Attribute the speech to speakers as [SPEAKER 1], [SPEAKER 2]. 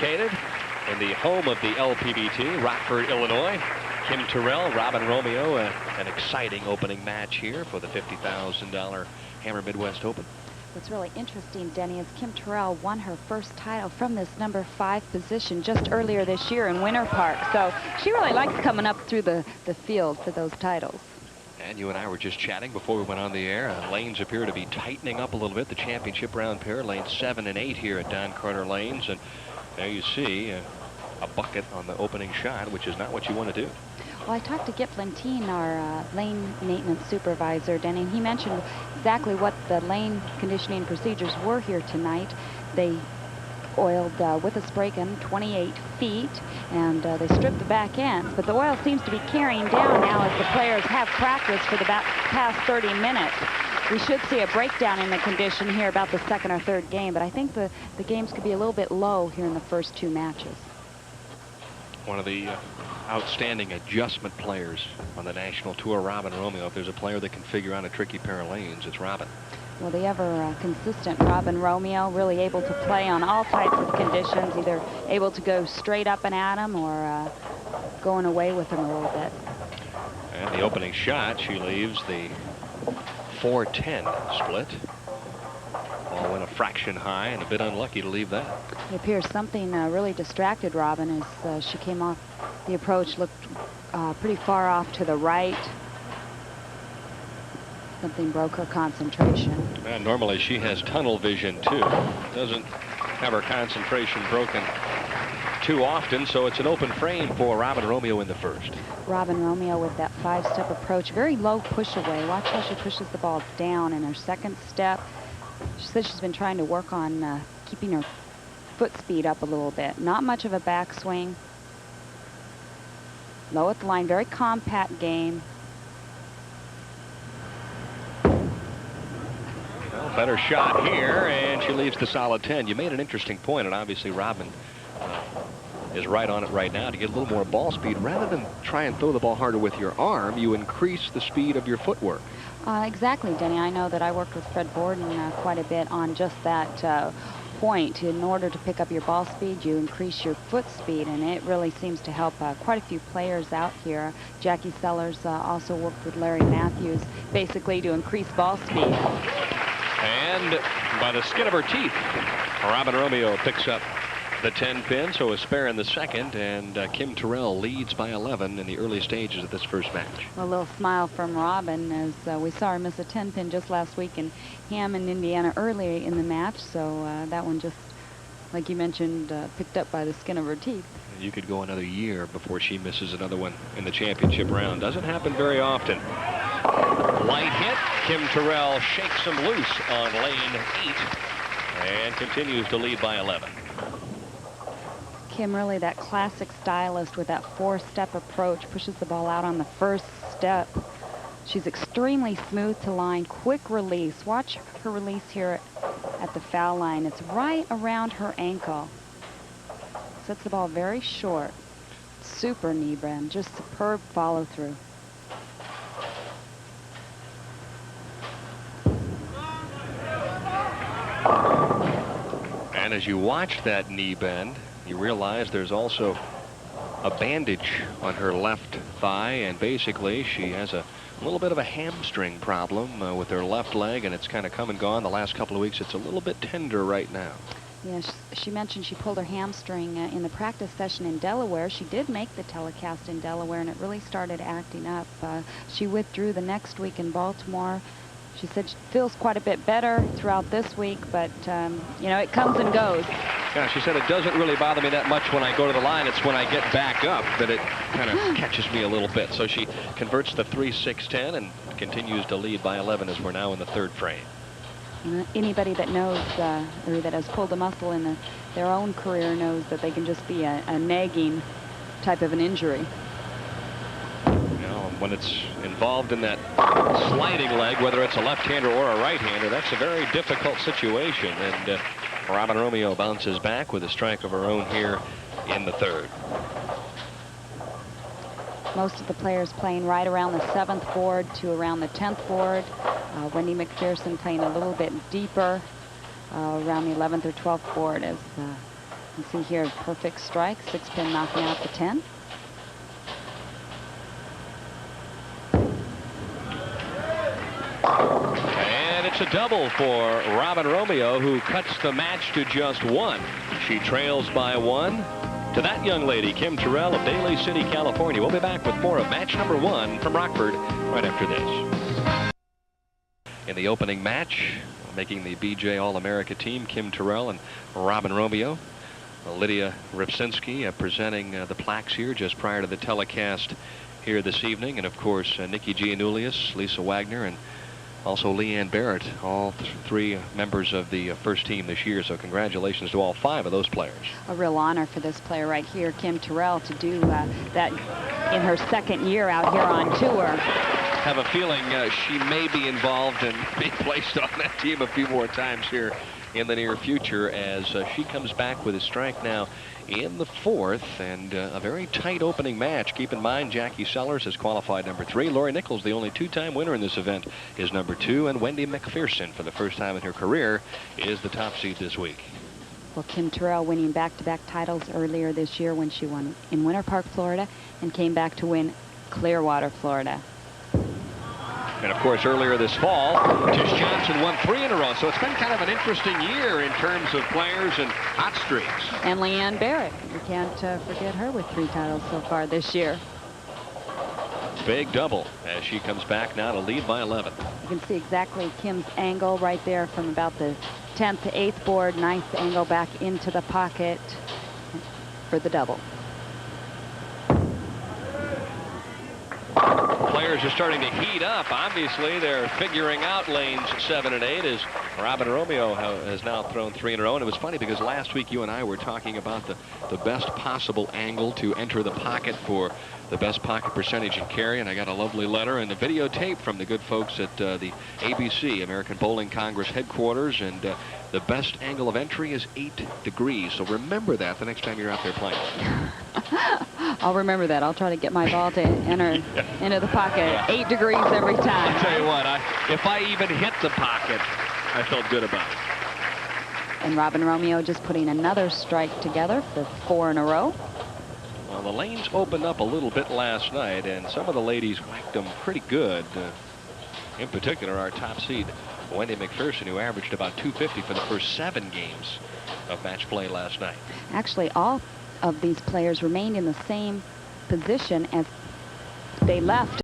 [SPEAKER 1] located in the home of the LPBT, Rockford, Illinois. Kim Terrell, Robin Romeo, an exciting opening match here for the $50,000 Hammer Midwest Open.
[SPEAKER 2] What's really interesting, Denny, is Kim Terrell won her first title from this number 5 position just earlier this year in Winter Park. So she really likes coming up through the field for those titles.
[SPEAKER 1] And you and I were just chatting before we went on the air. Lanes appear to be tightening up a little bit. The championship round pair, lanes 7 and 8 here at Don Carter Lanes. And there you see a bucket on the opening shot, which is not what you want to do.
[SPEAKER 2] Well, I talked to Gip Lentine, our lane maintenance supervisor, Denny, and he mentioned exactly what the lane conditioning procedures were here tonight. They oiled with a spray gun 28 feet, and they stripped the back ends. But the oil seems to be carrying down now as the players have practice for the past 30 minutes. We should see a breakdown in the condition here about the second or third game, but I think the games could be a little bit low here in the first 2 matches.
[SPEAKER 1] One of the outstanding adjustment players on the national tour, Robin Romeo. If there's a player that can figure out a tricky pair of lanes, it's Robin.
[SPEAKER 2] Well, the ever consistent Robin Romeo, really able to play on all types of conditions, either able to go straight up and at him or going away with him a little bit.
[SPEAKER 1] And the opening shot, she leaves the 4-10 split. Ball went a fraction high and a bit unlucky to leave that.
[SPEAKER 2] It appears something really distracted Robin as she came off the approach, looked pretty far off to the right. Something broke her concentration.
[SPEAKER 1] And normally she has tunnel vision too. Doesn't have her concentration broken too often, so it's an open frame for Robin Romeo in the first.
[SPEAKER 2] Robin Romeo with that 5-step approach, very low push away. Watch how she pushes the ball down in her second step. She said she's been trying to work on keeping her foot speed up a little bit. Not much of a backswing. Low at the line, very compact game.
[SPEAKER 1] Well, better shot here, and she leaves the solid 10. You made an interesting point, and obviously Robin is right on it right now to get a little more ball speed. Rather than try and throw the ball harder with your arm, you increase the speed of your footwork.
[SPEAKER 2] Exactly, Denny. I know that I worked with Fred Borden quite a bit on just that point. In order to pick up your ball speed, you increase your foot speed, and it really seems to help quite a few players out here. Jackie Sellers also worked with Larry Matthews, basically to increase ball speed.
[SPEAKER 1] And by the skin of her teeth, Robin Romeo picks up the 10-pin, so a spare in the second, and Kim Terrell leads by 11 in the early stages of this first match.
[SPEAKER 2] A little smile from Robin as we saw her miss a 10-pin just last week in Hammond, Indiana, early in the match. So that one just, like you mentioned, picked up by the skin of her teeth.
[SPEAKER 1] You could go another year before she misses another one in the championship round. Doesn't happen very often. Light hit. Kim Terrell shakes him loose on lane 8 and continues to lead by 11.
[SPEAKER 2] Kim, really that classic stylist with that 4-step approach, pushes the ball out on the first step. She's extremely smooth to line, quick release. Watch her release here at the foul line. It's right around her ankle. Sets the ball very short. Super knee bend, just superb follow through.
[SPEAKER 1] And as you watch that knee bend, you realize there's also a bandage on her left thigh, and basically she has a little bit of a hamstring problem with her left leg, and it's kind of come and gone the last couple of weeks. It's a little bit tender right now.
[SPEAKER 2] Yeah, she mentioned she pulled her hamstring in the practice session in Delaware. She did make the telecast in Delaware, and it really started acting up. She withdrew the next week in Baltimore. She said she feels quite a bit better throughout this week, but, you know, it comes and goes.
[SPEAKER 1] Yeah, she said it doesn't really bother me that much when I go to the line. It's when I get back up that it kind of catches me a little bit. So she converts the 3-6-10 and continues to lead by 11 as we're now in the third frame.
[SPEAKER 2] Anybody that knows or that has pulled a muscle in their own career knows that they can just be a nagging type of an injury.
[SPEAKER 1] When it's involved in that sliding leg, whether it's a left-hander or a right-hander, that's a very difficult situation. And Robin Romeo bounces back with a strike of her own here in the third.
[SPEAKER 2] Most of the players playing right around the 7th board to around the 10th board. Wendy McPherson playing a little bit deeper around the 11th or 12th board as You see here, perfect strike, 6-pin knocking out the 10.
[SPEAKER 1] And it's a double for Robin Romeo, who cuts the match to just 1. She trails by 1 to that young lady, Kim Terrell of Daly City, California. We'll be back with more of match number 1 from Rockford right after this. In the opening match, making the BJ All-America team, Kim Terrell and Robin Romeo. Lydia Ripsinski presenting the plaques here just prior to the telecast here this evening. And of course, Nikki Giannoulias, Lisa Wagner, and also Leanne Barrett, all 3 members of the first team this year. So congratulations to all 5 of those players.
[SPEAKER 2] A real honor for this player right here, Kim Terrell, to do that in her 2nd year out here on tour.
[SPEAKER 1] Have a feeling she may be involved and be placed on that team a few more times here in the near future, as she comes back with a strike now in the 4th, and a very tight opening match. Keep in mind, Jackie Sellers has qualified number 3. Lori Nichols, the only 2-time winner in this event, is number 2, and Wendy McPherson, for the first time in her career, is the top seed this week.
[SPEAKER 2] Well, Kim Terrell winning back-to-back titles earlier this year when she won in Winter Park, Florida, and came back to win Clearwater, Florida.
[SPEAKER 1] And of course, earlier this fall, Tish Johnson won 3 in a row. So it's been kind of an interesting year in terms of players and hot streaks.
[SPEAKER 2] And Leanne Barrett, you can't forget her with 3 titles so far this year.
[SPEAKER 1] Big double as she comes back now to lead by 11.
[SPEAKER 2] You can see exactly Kim's angle right there from about the 10th to 8th board, 9th angle back into the pocket for the double.
[SPEAKER 1] Players are starting to heat up. Obviously, they're figuring out lanes 7 and 8 as Robin Romeo has now thrown 3 in a row. And it was funny because last week you and I were talking about the best possible angle to enter the pocket for the best pocket percentage and carry. And I got a lovely letter and a videotape from the good folks at the ABC, American Bowling Congress headquarters. And the best angle of entry is 8 degrees. So remember that the next time you're out there playing.
[SPEAKER 2] I'll remember that. I'll try to get my ball to enter into the pocket 8 degrees every time.
[SPEAKER 1] I'll tell you what, if I even hit the pocket, I felt good about it.
[SPEAKER 2] And Robin Romeo just putting another strike together for 4 in a row.
[SPEAKER 1] Well, the lanes opened up a little bit last night, and some of the ladies whacked them pretty good. In particular, our top seed, Wendy McPherson, who averaged about 250 for the first 7 games of match play last night.
[SPEAKER 2] Actually, all of these players remained in the same position as they left